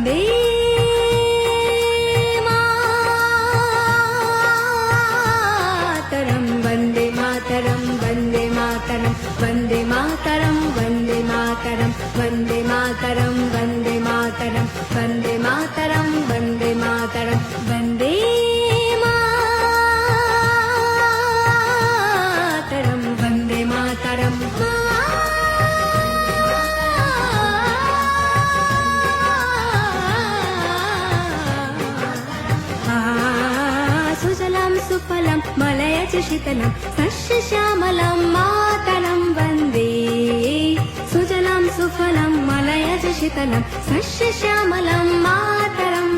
వందే మాతరం వందే మాతరం వందే మాతరం వందే మాతరం వందే మాతరం వందే మాతరం వందే మాతరం వందే మాతరం వందే మాతరం వందే మాతరం వందే మాతరం సుజలం సుఫలం మలయజ శీతలం సస్యశ్యామలం మాతరం వందే సుజలం సుఫలం మలయజ శీతలం సస్యశ్యామలం మాతరం